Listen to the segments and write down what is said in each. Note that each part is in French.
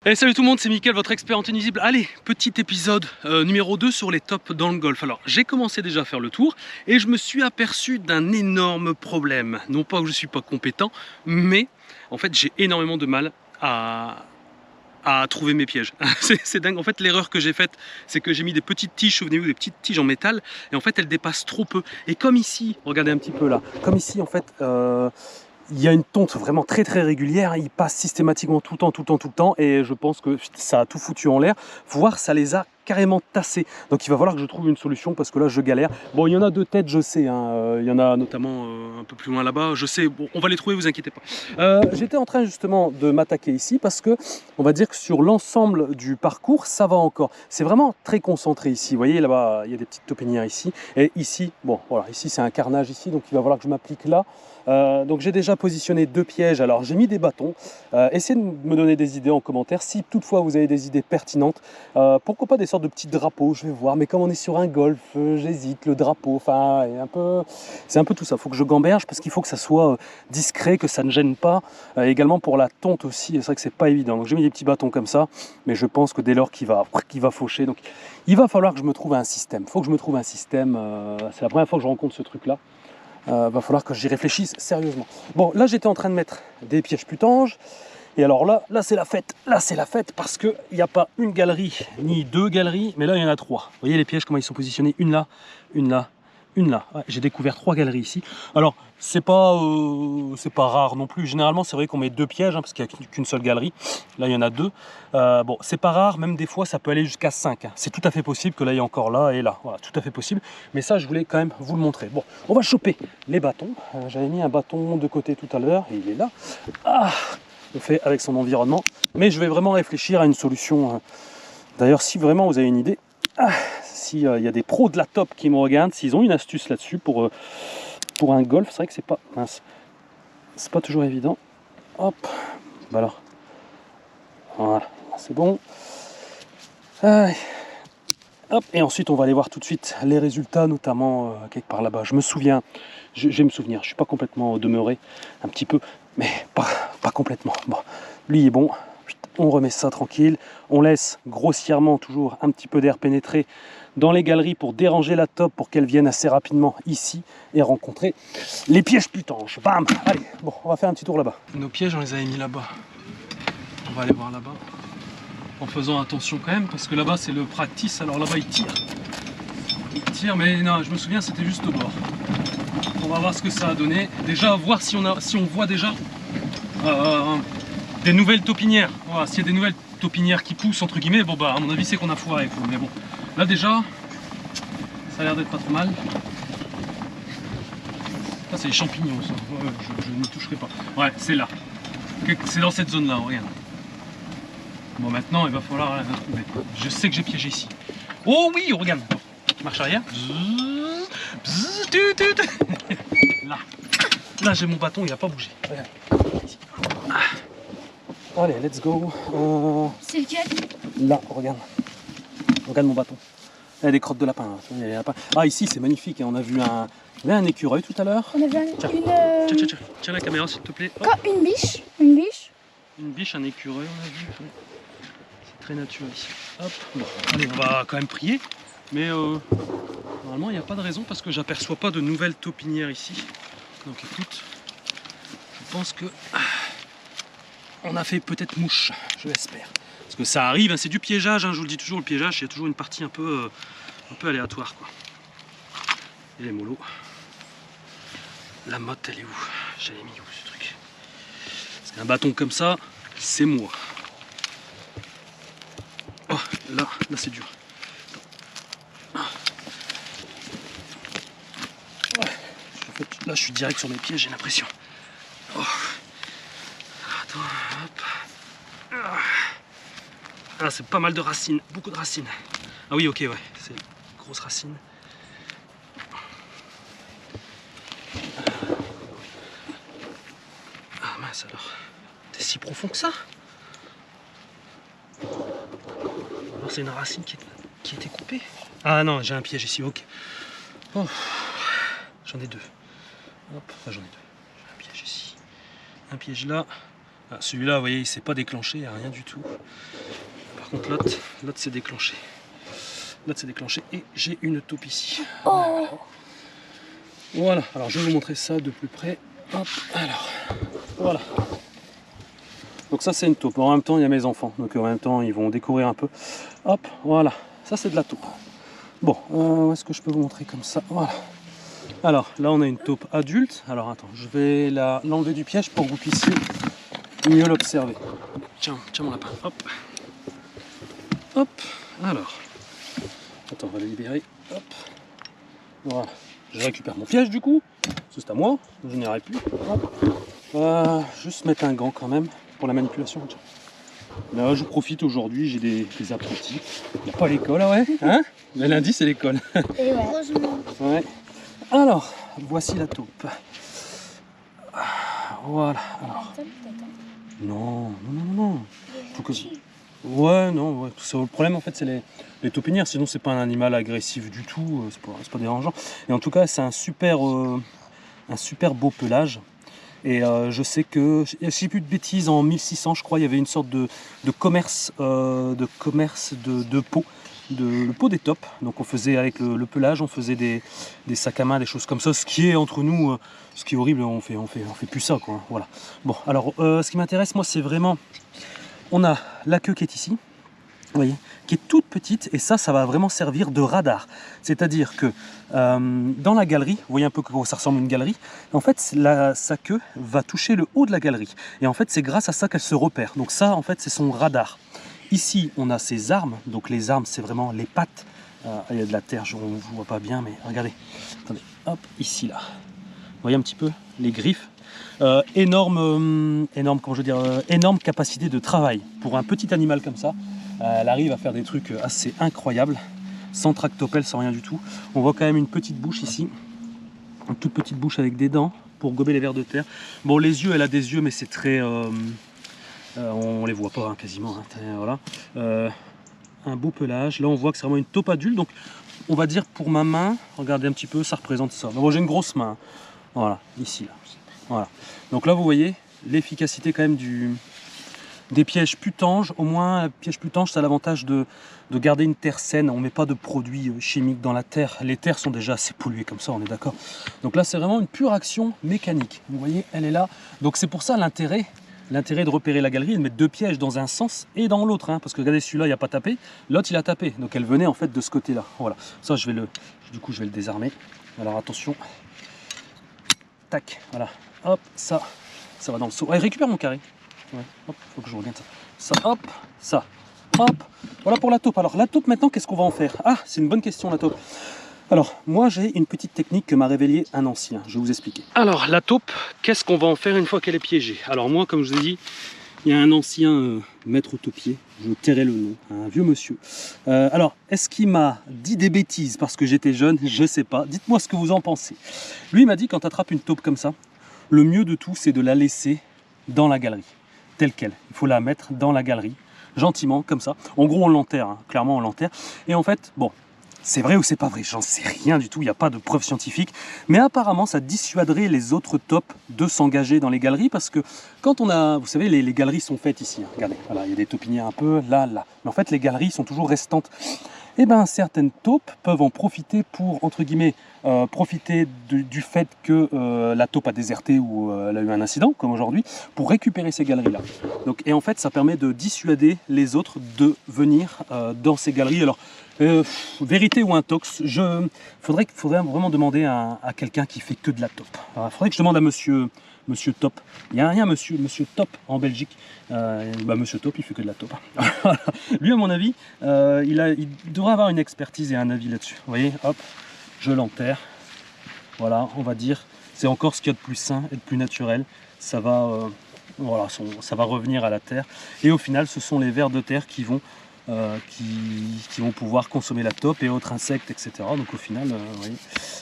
Hey, salut tout le monde, c'est Mickaël, votre expert en tennis nuisible. Allez, petit épisode numéro 2 sur les tops dans le golf. Alors, j'ai commencé déjà à faire le tour et je me suis aperçu d'un énorme problème. Non pas que je suis pas compétent, mais en fait, j'ai énormément de mal à trouver mes pièges. C'est dingue. En fait, l'erreur que j'ai faite, c'est que j'ai mis des petites tiges, souvenez-vous, des petites tiges en métal, et en fait, elles dépassent trop peu. Et comme ici, regardez un petit peu là, comme ici, en fait, il y a une tonte vraiment très régulière, il passe systématiquement tout le temps, et je pense que ça a tout foutu en l'air, voire ça les a carrément tassés. Donc il va falloir que je trouve une solution parce que là je galère. Bon, il y en a deux têtes, je sais, hein. Il y en a notamment un peu plus loin là-bas, je sais, bon, on va les trouver, vous inquiétez pas. J'étais en train justement de m'attaquer ici parce que on va dire que sur l'ensemble du parcours, ça va encore. C'est vraiment très concentré ici. Vous voyez là-bas, il y a des petites taupinières ici, et ici, bon voilà, ici c'est un carnage ici, donc il va falloir que je m'applique là. Donc j'ai déjà positionné deux pièges, alors j'ai mis des bâtons. Essayez de me donner des idées en commentaire si toutefois vous avez des idées pertinentes. Pourquoi pas des sortes de petits drapeaux, je vais voir, mais comme on est sur un golf, j'hésite, le drapeau, enfin c'est un peu tout ça. Il faut que je gamberge parce qu'il faut que ça soit discret, que ça ne gêne pas. Également pour la tonte aussi, c'est vrai que c'est pas évident. Donc j'ai mis des petits bâtons comme ça, mais je pense que dès lors qu'il va faucher, donc il va falloir que je me trouve un système. Il faut que je me trouve un système. C'est la première fois que je rencontre ce truc là. Va falloir que j'y réfléchisse sérieusement. Bon, là j'étais en train de mettre des pièges putanges, et alors là c'est la fête. Là c'est la fête parce qu'il n'y a pas une galerie ni deux galeries, mais là il y en a trois. Vous voyez les pièges, comment ils sont positionnés, une là, une là, une là. Ouais, j'ai découvert trois galeries ici. Alors c'est pas rare non plus. Généralement c'est vrai qu'on met deux pièges, hein, parce qu'il n'y a qu'une seule galerie. Là il y en a deux. Bon, c'est pas rare, même des fois ça peut aller jusqu'à 5. Hein. C'est tout à fait possible que là il y ait encore là et là. Voilà, tout à fait possible. Mais ça je voulais quand même vous le montrer. Bon, on va choper les bâtons. J'avais mis un bâton de côté tout à l'heure et il est là. Ah, le fait avec son environnement. Mais je vais vraiment réfléchir à une solution. D'ailleurs, si vraiment vous avez une idée, s'il y a des pros de la top qui me regardent, s'ils ont une astuce là-dessus pour un golf, c'est vrai que c'est pas mince. C'est pas toujours évident. Hop, bah alors, voilà, c'est bon. Allez. Hop, et ensuite on va aller voir tout de suite les résultats, notamment quelque part là-bas. Je me souviens, je vais me souvenir, je suis pas complètement demeuré, un petit peu, mais pas complètement. Bon, lui est bon, on remet ça tranquille, on laisse grossièrement toujours un petit peu d'air pénétrer dans les galeries pour déranger la top, pour qu'elle vienne assez rapidement ici et rencontrer les pièges putanges. Bam! Allez, bon, on va faire un petit tour là-bas. Nos pièges, on les avait mis là-bas. On va aller voir là-bas. En faisant attention quand même, parce que là-bas c'est le practice, alors là-bas il tire, mais non, je me souviens c'était juste au bord. On va voir ce que ça a donné, déjà voir si on voit déjà des nouvelles taupinières. Voilà, s'il y a des nouvelles taupinières qui poussent entre guillemets, bon bah à mon avis c'est qu'on a foiré, mais bon, là déjà ça a l'air d'être pas trop mal. Ça c'est les champignons, ça. Ouais, je n'y toucherai pas. Ouais, c'est là, c'est dans cette zone là, regarde. Bon, maintenant il va falloir la trouver. Je sais que j'ai piégé ici. Oh oui, regarde. Marche arrière. Là j'ai mon bâton, il n'a pas bougé. Allez, let's go. C'est lequel? Là, regarde. Regarde mon bâton. Il y a des crottes de lapin. Ah, ici c'est magnifique. On a vu un écureuil tout à l'heure. On a vu Tiens la caméra s'il te plaît. Quoi, une biche? Une biche? Une biche, un écureuil, on a vu. C'est très naturel ici. Hop. Bon, allez, on va quand même prier. Mais normalement, il n'y a pas de raison parce que j'aperçois pas de nouvelles taupinières ici. Donc écoute, je pense que on a fait peut-être mouche, je l'espère. Parce que ça arrive, hein, c'est du piégeage, hein, je vous le dis toujours, le piégeage, il y a toujours une partie un peu aléatoire, quoi. Et les mollos. La motte, elle est où? J'avais mis où ce truc? Parce qu'un bâton comme ça, c'est moi. Oh, là c'est dur. Là je suis direct sur mes pieds, j'ai l'impression. Oh. Attends, hop. Ah, c'est pas mal de racines, beaucoup de racines. Ah oui, ok, ouais, c'est grosse racine. Ah mince alors, t'es si profond que ça? Alors c'est une racine qui a été coupée. Ah non, j'ai un piège ici, ok. Oh. J'en ai deux. Hop, enfin, j'en ai deux. J'ai un piège ici. Un piège là. Ah, celui-là, vous voyez, il s'est pas déclenché, il n'y a rien du tout. Par contre, l'autre s'est déclenché. L'autre s'est déclenché et j'ai une taupe ici. Oh. Voilà, alors je vais vous montrer ça de plus près. Hop, alors, voilà. Donc ça c'est une taupe. En même temps, il y a mes enfants, donc en même temps, ils vont découvrir un peu. Hop, voilà, ça c'est de la taupe. Bon, où est-ce que je peux vous montrer comme ça? Voilà. Alors, là on a une taupe adulte. Alors attends, je vais l'enlever du piège pour que vous puissiez mieux l'observer. Tiens, tiens mon lapin, hop. Hop, alors. Attends, on va le libérer. Hop. Voilà. Je récupère mon piège du coup. C'est à moi, je n'y arrive plus. Hop. Juste mettre un gant quand même pour la manipulation. Là, je profite aujourd'hui, j'ai des apprentis. Il n'y a pas l'école, ouais. Hein? Mais lundi, c'est l'école. Et heureusement. Ouais. Alors, voici la taupe. Voilà. Alors. Non, non, non, non. Tout que... Ouais, non, ouais. Le problème en fait c'est les taupinières, sinon c'est pas un animal agressif du tout, c'est pas dérangeant. Et en tout cas c'est un super beau pelage. Et je sais que, si je dis plus de bêtises, en 1600 je crois, il y avait une sorte de commerce de peau. Le pot des taupes, donc on faisait avec le pelage, on faisait des sacs à main, des choses comme ça, ce qui est entre nous, ce qui est horrible, on fait plus ça quoi, voilà. Bon, alors ce qui m'intéresse moi c'est vraiment, on a la queue qui est ici, vous voyez, qui est toute petite, et ça va vraiment servir de radar. C'est-à-dire que dans la galerie, vous voyez un peu comment ça ressemble à une galerie, en fait sa queue va toucher le haut de la galerie, et en fait c'est grâce à ça qu'elle se repère, donc ça en fait c'est son radar. Ici on a ses armes, donc les armes c'est vraiment les pattes, il y a de la terre, on ne voit pas bien, mais regardez, attendez, hop, ici là, vous voyez un petit peu les griffes. Énorme capacité de travail pour un petit animal comme ça. Elle arrive à faire des trucs assez incroyables, sans tractopelle, sans rien du tout. On voit quand même une petite bouche ici, une toute petite bouche avec des dents pour gober les vers de terre. Bon, les yeux, elle a des yeux, mais c'est très, on les voit pas hein, quasiment. Hein, voilà. Un beau pelage. Là, on voit que c'est vraiment une taupe adulte. Donc, on va dire pour ma main, regardez un petit peu, ça représente ça. Bon, j'ai une grosse main. Voilà, ici là. Voilà. Donc là vous voyez l'efficacité quand même des pièges putanges. Au moins, un piège putange, ça a l'avantage de garder une terre saine. On ne met pas de produits chimiques dans la terre. Les terres sont déjà assez polluées comme ça, on est d'accord. Donc là c'est vraiment une pure action mécanique. Vous voyez, elle est là. Donc c'est pour ça l'intérêt de repérer la galerie et de mettre deux pièges dans un sens et dans l'autre. Hein, parce que regardez, celui-là il n'a pas tapé, l'autre il a tapé. Donc elle venait en fait de ce côté-là. Voilà. Ça je vais le désarmer. Alors attention. Tac, voilà. Hop, ça va dans le seau. Ouais, récupère mon carré. Ouais, hop, faut que je regarde ça. Ça, hop, ça, hop. Voilà pour la taupe. Alors, la taupe, maintenant, qu'est-ce qu'on va en faire? Ah, c'est une bonne question, la taupe. Alors, moi, j'ai une petite technique que m'a révélée un ancien. Je vais vous expliquer. Alors, la taupe, qu'est-ce qu'on va en faire une fois qu'elle est piégée? Alors, moi, comme je vous ai dit, il y a un ancien maître taupier, je tairai le nom, un vieux monsieur. Alors, est-ce qu'il m'a dit des bêtises parce que j'étais jeune? Je sais pas. Dites-moi ce que vous en pensez. Lui, il m'a dit, quand tu attrapes une taupe comme ça, le mieux de tout, c'est de la laisser dans la galerie, telle qu'elle. Il faut la mettre dans la galerie, gentiment, comme ça. En gros, on l'enterre, hein. Clairement, on l'enterre. Et en fait, bon, c'est vrai ou c'est pas vrai? J'en sais rien du tout, il n'y a pas de preuves scientifiques. Mais apparemment, ça dissuaderait les autres taupes de s'engager dans les galeries parce que quand on a, vous savez, les galeries sont faites ici. Hein. Regardez, voilà, il y a des taupinières un peu là. Mais en fait, les galeries sont toujours restantes. Et bien, certaines taupes peuvent en profiter pour, entre guillemets, profiter du fait que la taupe a déserté ou elle a eu un incident, comme aujourd'hui, pour récupérer ces galeries-là. Donc, et en fait, ça permet de dissuader les autres de venir dans ces galeries. Alors, vérité ou intox, faudrait vraiment demander à quelqu'un qui fait que de la taupe. Il faudrait que je demande à monsieur Top. Il y a un monsieur Top en Belgique. Monsieur Top, il fait que de la taupe. Lui, à mon avis, il devrait avoir une expertise et un avis là-dessus. Vous voyez, hop, je l'enterre. Voilà, on va dire, c'est encore ce qu'il y a de plus sain et de plus naturel. Ça va, voilà, ça va revenir à la terre. Et au final, ce sont les vers de terre qui vont pouvoir consommer la taupe et autres insectes, etc. Donc au final, vous voyez,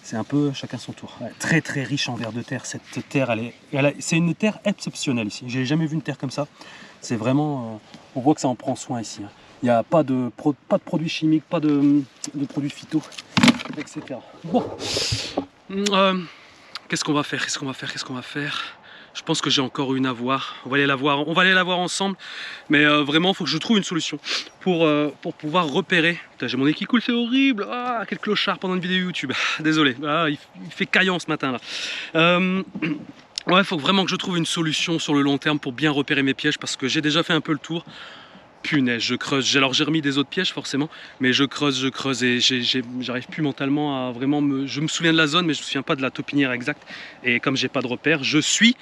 c'est un peu chacun son tour. Ouais, très très riche en vers de terre. Cette terre, c'est une terre exceptionnelle ici. J'ai jamais vu une terre comme ça. C'est vraiment, on voit que ça en prend soin ici. Hein. Il n'y a pas de produits chimiques, pas de produits phyto, etc. Bon, qu'est-ce qu'on va faire? Je pense que j'ai encore une à voir. On va aller la voir ensemble. Mais vraiment, il faut que je trouve une solution pour pouvoir repérer. Putain, j'ai mon nez qui coule, c'est horrible. Ah, quel clochard pendant une vidéo YouTube. Désolé, ah, il fait caillant ce matin là. Ouais, il faut vraiment que je trouve une solution sur le long terme pour bien repérer mes pièges parce que j'ai déjà fait un peu le tour. Punaise, je creuse. Alors j'ai remis des autres pièges forcément, mais je creuse et j'arrive plus mentalement à vraiment me... Je me souviens de la zone, mais je me souviens pas de la taupinière exacte. Et comme j'ai pas de repère, je suis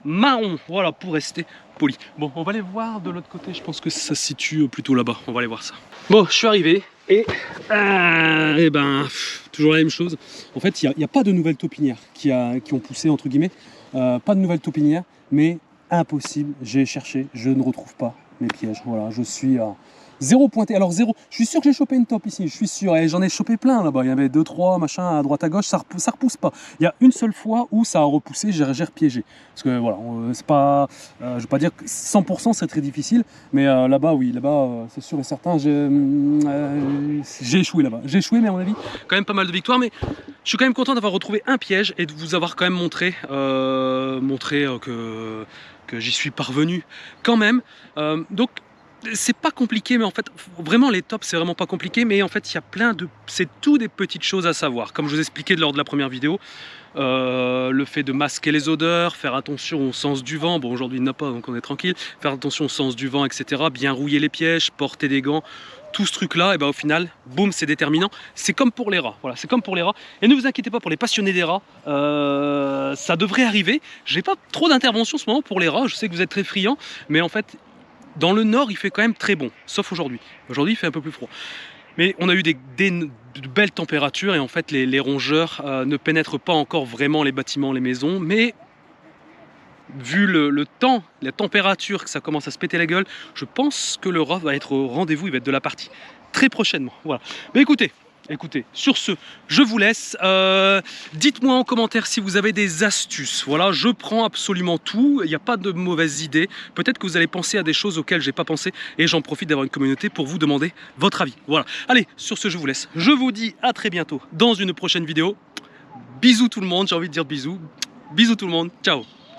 marron. Voilà, pour rester poli. Bon, on va aller voir de l'autre côté. Je pense que ça se situe plutôt là-bas. On va aller voir ça. Bon, je suis arrivé et ben, toujours la même chose. En fait, il n'y a pas de nouvelles taupinières qui ont poussé entre guillemets. Pas de nouvelles taupinières, mais impossible. J'ai cherché, je ne retrouve pas mes pièges. Voilà, je suis à zéro pointé. Alors zéro, je suis sûr que j'ai chopé une taupe ici, je suis sûr, et j'en ai chopé plein là-bas. Il y avait 2-3 machins à droite à gauche, ça repousse pas. Il y a une seule fois où ça a repoussé, j'ai repiégé. Parce que voilà, c'est pas, je vais pas dire que 100% c'est très difficile, mais là-bas oui, là-bas c'est sûr et certain, j'ai échoué là-bas. J'ai échoué, mais à mon avis, quand même pas mal de victoires, mais je suis quand même content d'avoir retrouvé un piège et de vous avoir quand même montré, que j'y suis parvenu quand même. Donc c'est pas compliqué, mais en fait vraiment les tops c'est vraiment pas compliqué, mais en fait il y a plein de, c'est tout des petites choses à savoir, comme je vous expliquais lors de la première vidéo. Le fait de masquer les odeurs, faire attention au sens du vent, bon aujourd'hui il n'y en a pas donc on est tranquille, faire attention au sens du vent, etc. Bien rouiller les pièges, porter des gants, tout ce truc là, et ben au final, boum, c'est déterminant. C'est comme pour les rats, voilà, c'est comme pour les rats. Et ne vous inquiétez pas pour les passionnés des rats, ça devrait arriver. J'ai pas trop d'intervention en ce moment pour les rats, je sais que vous êtes très friands, mais en fait, dans le nord, il fait quand même très bon, sauf aujourd'hui. Aujourd'hui, il fait un peu plus froid. Mais on a eu de belles températures et en fait, les rongeurs ne pénètrent pas encore vraiment les bâtiments, les maisons, mais vu le temps, la température, que ça commence à se péter la gueule, je pense que le rat va être au rendez-vous, il va être de la partie très prochainement. Voilà. Mais écoutez, sur ce, je vous laisse. Dites-moi en commentaire si vous avez des astuces. Voilà, je prends absolument tout. Il n'y a pas de mauvaises idées. Peut-être que vous allez penser à des choses auxquelles j'ai pas pensé et j'en profite d'avoir une communauté pour vous demander votre avis. Voilà. Allez, sur ce, je vous laisse. Je vous dis à très bientôt dans une prochaine vidéo. Bisous tout le monde, j'ai envie de dire bisous. Bisous tout le monde. Ciao.